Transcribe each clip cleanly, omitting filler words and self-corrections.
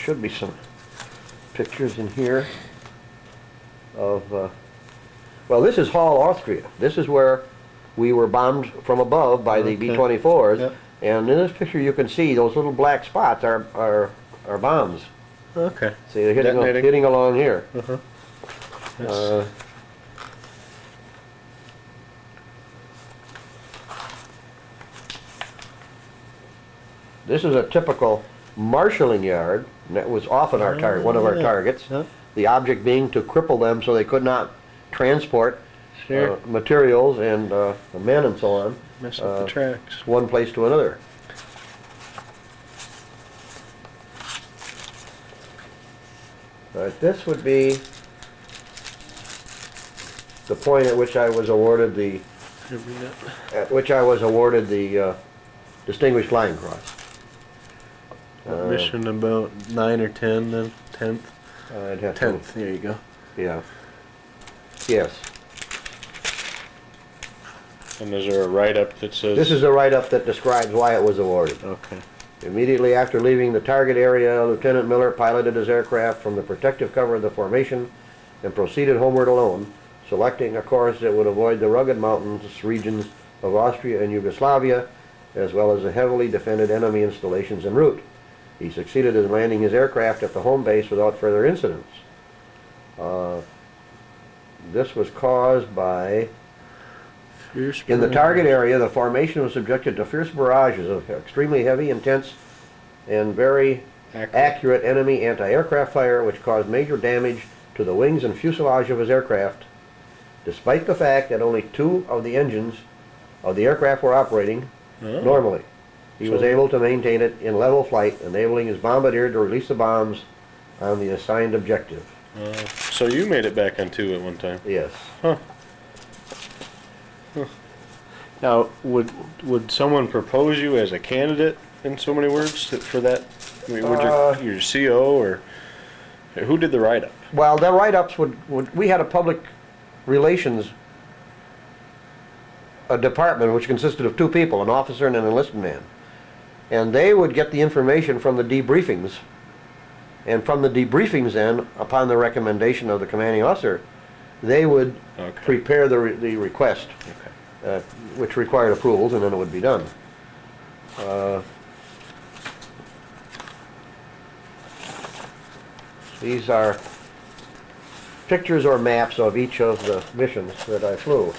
should be some pictures in here of, well, this is Hall, Austria. This is where we were bombed from above by the B-24s. Yep. And in this picture you can see those little black spots are bombs. Okay. See, they're Detonating. hitting along here. Yes. This is a typical marshalling yard. And that was often our target, one of our yeah. targets. Yep. The object being to cripple them so they could not transport Sure. materials and men and so on, Mess up the tracks. one place to another. This would be the point at which I was awarded the Distinguished Flying Cross. Mission about 9 or 10 then? 10th? I'd have 10th, there you go. to, yeah. Yes. And is there a write-up that says? This is a write-up that describes why it was awarded. Okay. Immediately after leaving the target area, Lieutenant Miller piloted his aircraft from the protective cover of the formation and proceeded homeward alone, selecting a course that would avoid the rugged mountainous regions of Austria and Yugoslavia, as well as the heavily defended enemy installations en route. He succeeded in landing his aircraft at the home base without further incidents. This was caused by, Fierce in the barrage. target area, the formation was subjected to fierce barrages of extremely heavy, intense, and very accurate enemy anti-aircraft fire, which caused major damage to the wings and fuselage of his aircraft, despite the fact that only 2 of the engines of the aircraft were operating Oh. normally. He was So- able to maintain it in level flight, enabling his bombardier to release the bombs on the assigned objective. So you made it back on 2 at one time. Yes. Now, would someone propose you as a candidate, in so many words, for that? I mean, would your CO or who did the write-up? Well, the write-ups we had a public relations department which consisted of 2 people, an officer and an enlisted man. And they would get the information from the debriefings. And from the debriefings then, upon the recommendation of the commanding officer, they would Okay. prepare the request, Okay. which required approvals, and then it would be done. These are pictures or maps of each of the missions that I flew.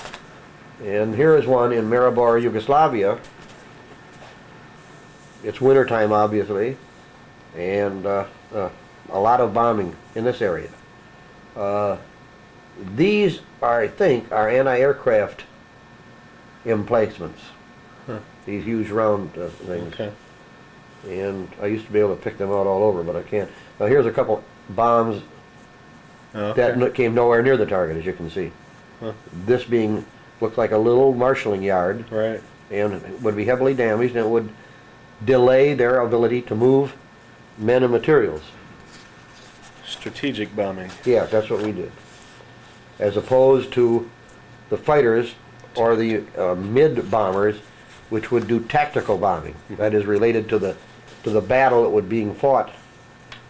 And here is one in Maribor, Yugoslavia. It's wintertime, obviously, and a lot of bombing in this area. These, I think, are anti-aircraft emplacements. Huh. These huge round things. Okay. And I used to be able to pick them out all over, but I can't. Now here's a couple bombs Okay. that came nowhere near the target, as you can see. Huh. This being, looks like a little marshalling yard, Right. and it would be heavily damaged, and it would delay their ability to move men and materials. Strategic bombing. Yeah, that's what we did. As opposed to the fighters or the mid-bombers, which would do tactical bombing. That is related to the battle that was being fought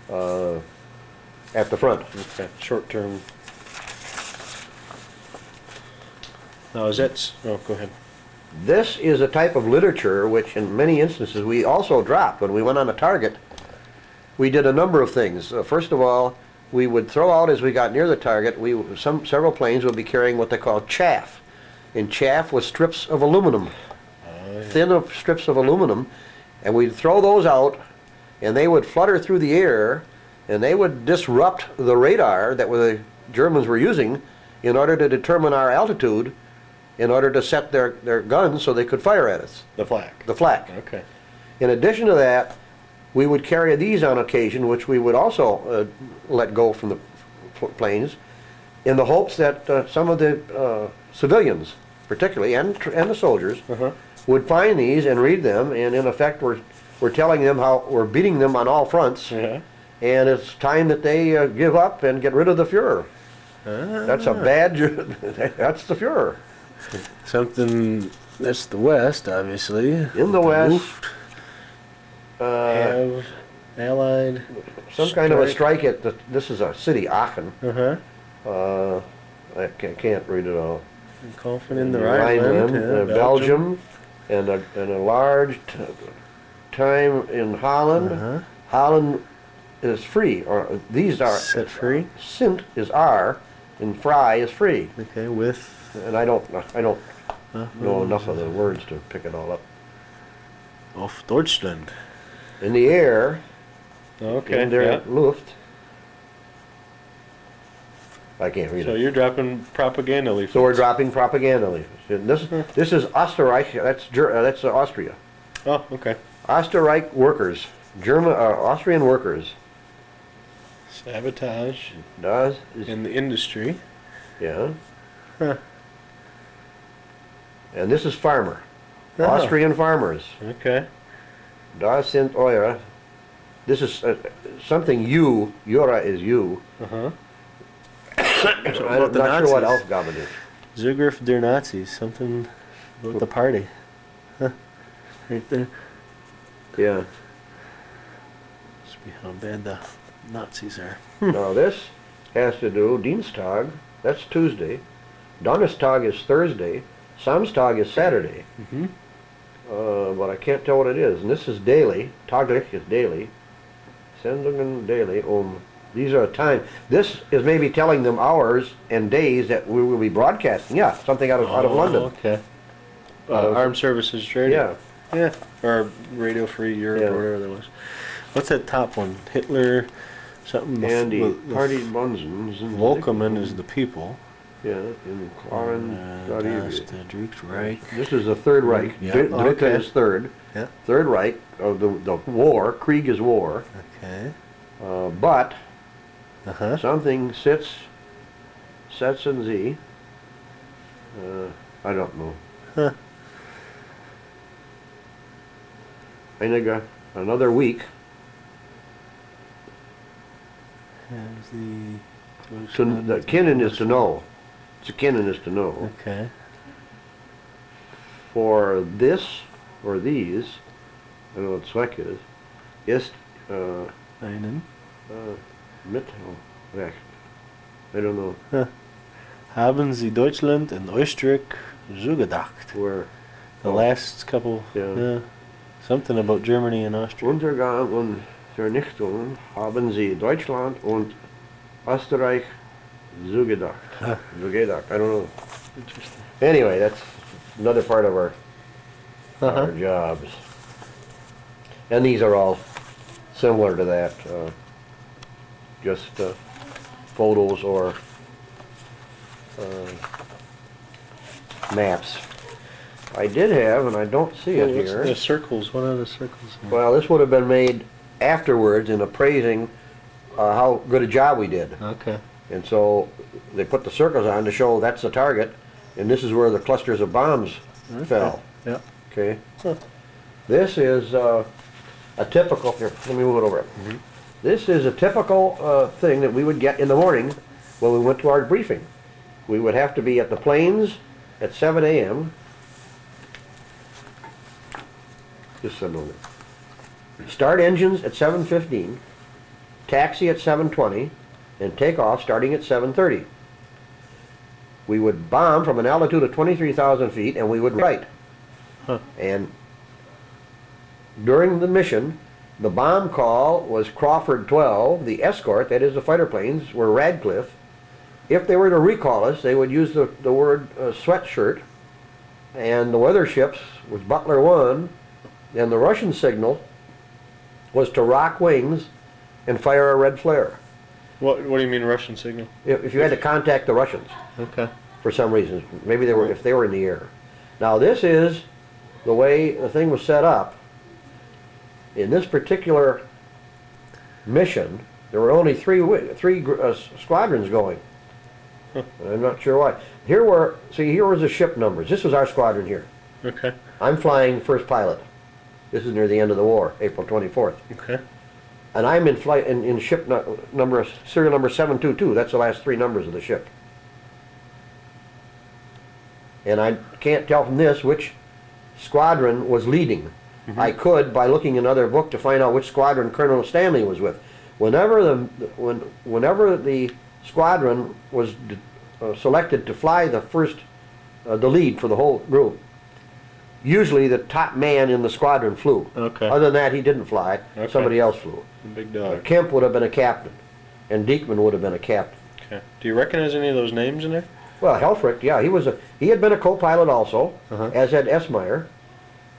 at the front. Okay. Short term. Now is that? Oh, go ahead. This is a type of literature which in many instances we also dropped. When we went on a target, we did a number of things. First of all, we would throw out as we got near the target, several planes would be carrying what they call chaff. And chaff was strips of aluminum, thin strips of aluminum, and we'd throw those out and they would flutter through the air and they would disrupt the radar that the Germans were using in order to determine our altitude, in order to set their guns so they could fire at us, The flak. the flak. Okay. In addition to that, we would carry these on occasion, which we would also let go from the planes, in the hopes that some of the civilians, particularly, and the soldiers, would find these and read them, and in effect we're telling them how we're beating them on all fronts, Yeah. and it's time that they give up and get rid of the Fuhrer. That's a bad, that's the Fuhrer. Something that's the West, obviously. In the West, Have Allied. some kind of a strike at, this is a city, Aachen. Uh-huh. I can't read it all. Coffin in the Rhineland. Yeah, Belgium, and a large time in Holland. Uh-huh. Holland is free, or these are, Set free. Sint is R, and Fry is free. Okay, with. And I don't know enough of the words to pick it all up. Of Deutschland. In the air, Okay. in der Yeah. Luft. I can't read So it. you're dropping propaganda leaflets. So we're dropping propaganda leaflets. And this is Österreich. That's Austria. Oh, okay. Österreich workers, Austrian workers. Sabotage Das in the industry. yeah. Huh. And this is farmer. Oh. Austrian farmers. Okay. Das sind eure. This is something you. Jura is you. Uh-huh. I'm not sure what Aufgaben is. Zugriff der Nazis. Something about the party. Huh. Right there. Yeah. Must be how bad the Nazis are. Now this has to do Dienstag. That's Tuesday. Donnerstag is Thursday. Samstag is Saturday. Mm-hmm. But I can't tell what it is. And this is daily. Taglich is daily. Sendungen daily. These are time. This is maybe telling them hours and days that we will be broadcasting. Yeah, something out of London. Okay. Armed Services Radio. Yeah. Yeah. Or Radio Free Europe Yeah. or whatever that was. What's that top one? Hitler, something. And the the Party Bunsen. Volkerman is the people. Yeah, in Klaren. Das Dritte Reich. This is the Third Reich. Yeah, Dritte okay. is third. Yeah. Third Reich of the war. Krieg is war. Okay. But Uh-huh. something setzen Sie. I don't know. Huh. Another week. Has The kennen is to know. To kennen is to know. Okay. For this or these, I don't know what Zweck ist Einen. Mittelrecht. I don't know Haben Sie Deutschland und Österreich zugedacht? where. The last couple. Yeah. Something about Germany and Austria. Untergang und Vernichtung haben sie Deutschland und Österreich zugedacht. Zugedacht, I don't know. Interesting. Anyway, that's another part of our Uh-huh. jobs. And these are all similar to that. Just photos or maps. I did have, and I don't see it What's here. the circles? What are the circles? Here? Well, this would have been made afterwards in appraising how good a job we did. Okay. And so they put the circles on to show that's the target, and this is where the clusters of bombs fell. Yeah. Okay? Huh. This is a typical, here, let me move it over. This is a typical thing that we would get in the morning when we went to our briefing. We would have to be at the planes at 7 a.m. Just a moment. Start engines at 7:15, taxi at 7:20, and take off starting at 7:30. We would bomb from an altitude of 23,000 feet, and we would right. Huh. And during the mission, the bomb call was Crawford 12. The escort, that is the fighter planes, were Radcliffe. If they were to recall us, they would use the word sweatshirt. And the weather ships was Butler 1. And the Russian signal was to rock wings and fire a red flare. What do you mean Russian signal? If you had to contact the Russians Okay. for some reason, maybe they were, if they were in the air. Now this is the way the thing was set up. In this particular mission, there were only three squadrons going. And I'm not sure why. Here was the ship numbers. This was our squadron here. Okay. I'm flying first pilot. This is near the end of the war, April 24th. Okay. And I'm in flight in ship number, serial number 722. That's the last three numbers of the ship. And I can't tell from this which squadron was leading. I could by looking in another book to find out which squadron Colonel Stanley was with. Whenever the squadron was selected to fly the lead for the whole group, usually the top man in the squadron flew. Okay. Other than that, he didn't fly. Okay. Somebody else flew. Big dog. Kemp would have been a captain, and Diekman would have been a captain. Okay. Do you recognize any of those names in there? Well, Helfrich, yeah, he had been a co-pilot also, Uh-huh. as had Esmeyer,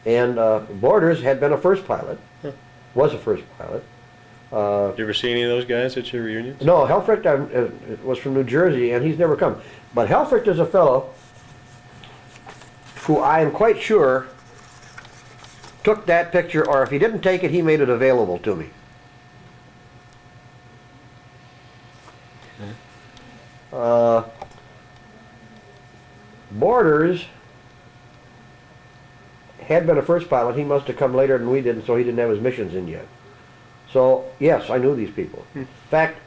and Borders had been a first pilot, was a first pilot. Did you ever see any of those guys at your reunions? No, Helfrich was from New Jersey, and he's never come. But Helfrich is a fellow who I am quite sure took that picture, or if he didn't take it, he made it available to me. Borders had been a first pilot. He must have come later than we did, and so he didn't have his missions in yet. So, yes, I knew these people. In fact,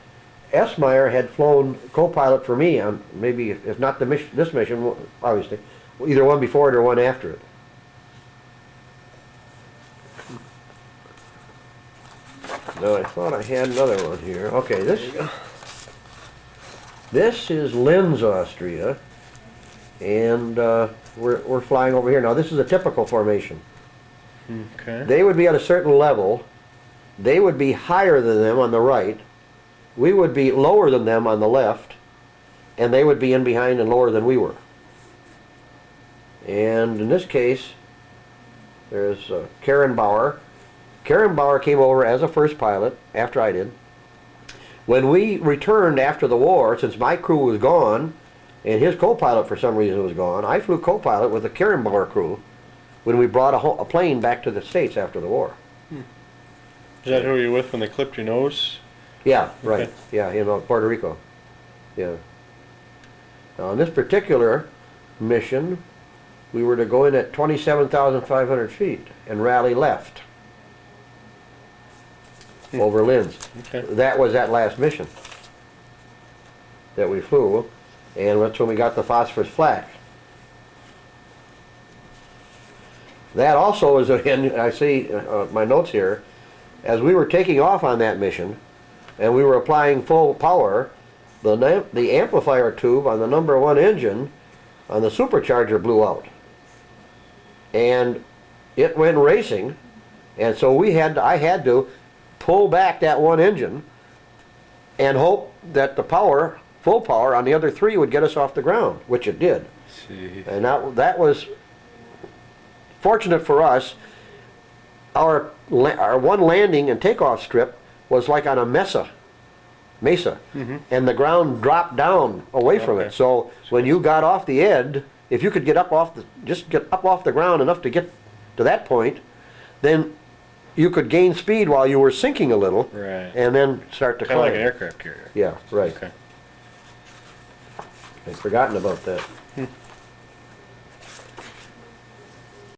Esmeyer had flown co-pilot for me on maybe, if not this mission, obviously, either one before it or one after it. No, I thought I had another one here. Okay, this is Linz, Austria, and we're flying over here. Now, this is a typical formation. Okay. They would be at a certain level. They would be higher than them on the right. We would be lower than them on the left, and they would be in behind and lower than we were. And in this case, there's Karen Bauer. Karen Bauer came over as a first pilot after I did. When we returned after the war, since my crew was gone, and his co-pilot for some reason was gone, I flew co-pilot with the Karen Bauer crew when we brought a plane back to the States after the war. Is that who you were with when they clipped your nose? Yeah, right. Okay. Yeah, in Puerto Rico. Yeah. Now, on this particular mission, we were to go in at 27,500 feet and rally left over Linz. Okay. That was that last mission that we flew, and that's when we got the phosphorus flak. That also is, and I see my notes here, as we were taking off on that mission, and we were applying full power, the amplifier tube on the number 1 engine on the supercharger blew out. And it went racing, and so I had to pull back that one engine and hope that the power, full power on the other 3 would get us off the ground, which it did. See. And that was fortunate for us. Our one landing and takeoff strip was like on a mesa, and the ground dropped down away from Okay. it. So when you got off the edge, if you could get up off the ground enough to get to that point, then you could gain speed while you were sinking a little, Right. and then start to Kind of climb. like an aircraft carrier. Yeah, right. Okay. I'd forgotten about that.